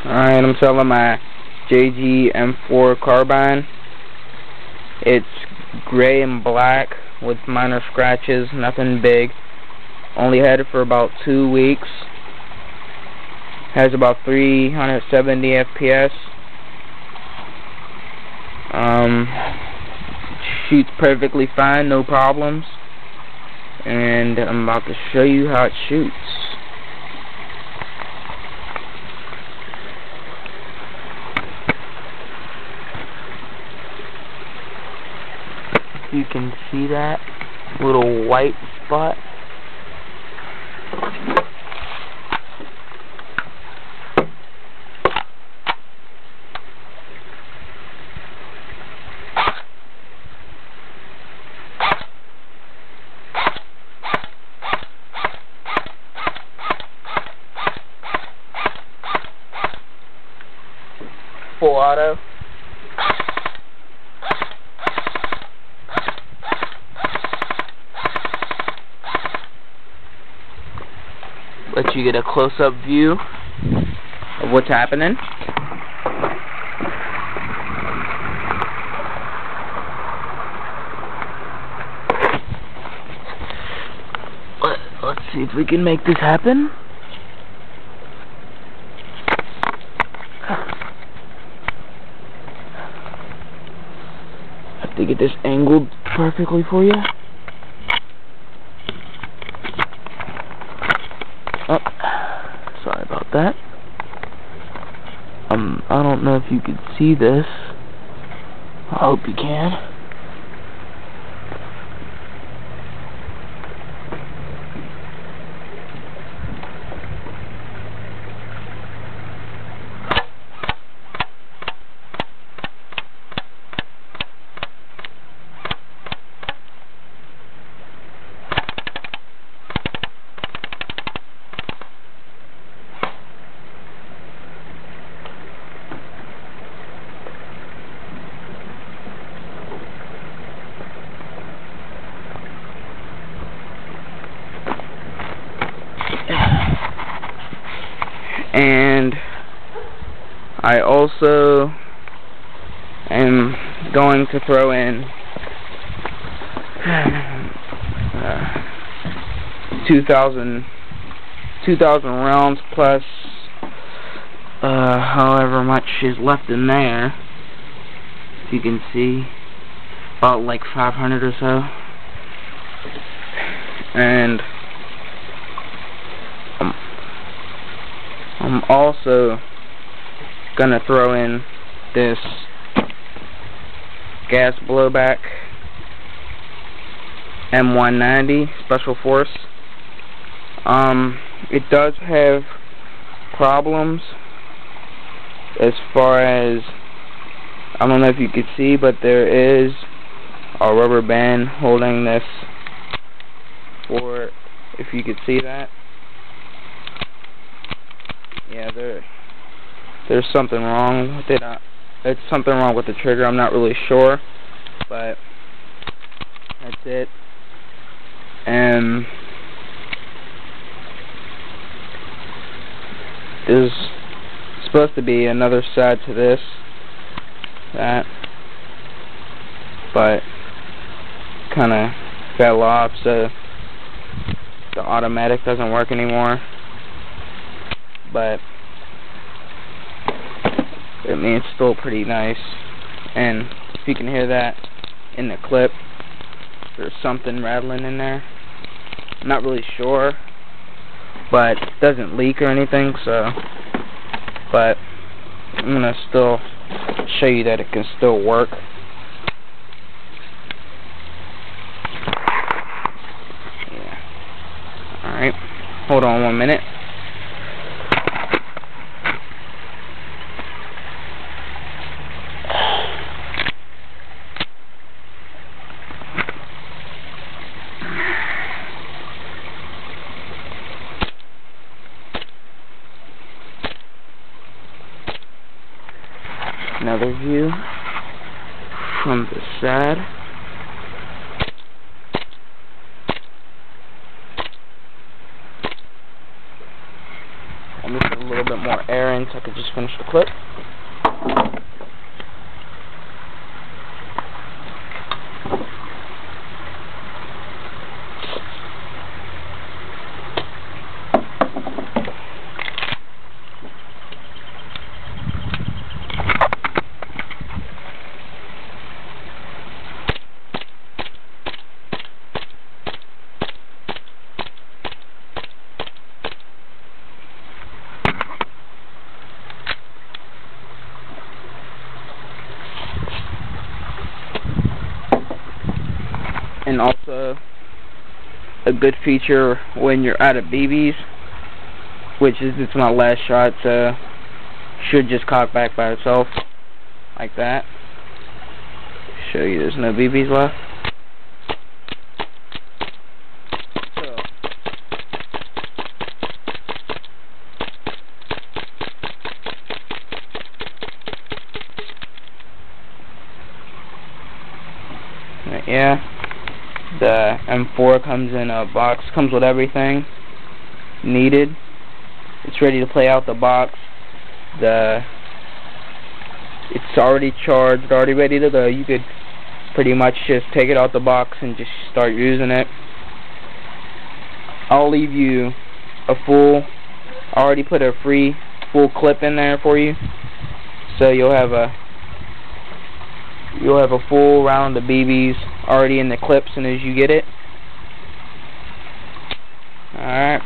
Alright, I'm selling my JG M4 carbine. It's gray and black with minor scratches, nothing big. Only had it for about 2 weeks. Has about 370 FPS. Shoots perfectly fine, no problems. And I'm about to show you how it shoots. You can see that little white spot. Full auto. Let you get a close-up view of what's happening. Let's see if we can make this happen. Have to get this angled perfectly for you. Oh, sorry about that. I don't know if you can see this. I hope you can. And I also am going to throw in 2,000 rounds plus however much is left in there. If you can see, about like 500 or so. And I'm also gonna throw in this gas blowback M190 Special Force. It does have problems as far as, I don't know if you could see, but there is a rubber band holding this for, if you could see that. Yeah, there's something wrong with it. It's something wrong with the trigger. I'm not really sure, but that's it. And there's supposed to be another side to this, but kind of fell off, so the automatic doesn't work anymore. But I mean, it's still pretty nice. And if you can hear that in the clip, there's something rattling in there. I'm not really sure, but it doesn't leak or anything, so. But I'm gonna still show you that it can still work. Yeah. Alright. Hold on 1 minute. Another view from the side. I'm just a little bit more air in in so I could just finish the clip. And also a good feature when you're out of BBs, which is it's my last shot, so should just cock back by itself like that. Show you there's no BBs left. So yeah. The M4 comes in a box, comes with everything needed. It's ready to play out the box. It's already charged, already ready to go. You could pretty much just take it out the box and just start using it. I'll leave you I already put a free full clip in there for you, so you'll have a full round of BBs already in the clip as soon as you get it. Alright.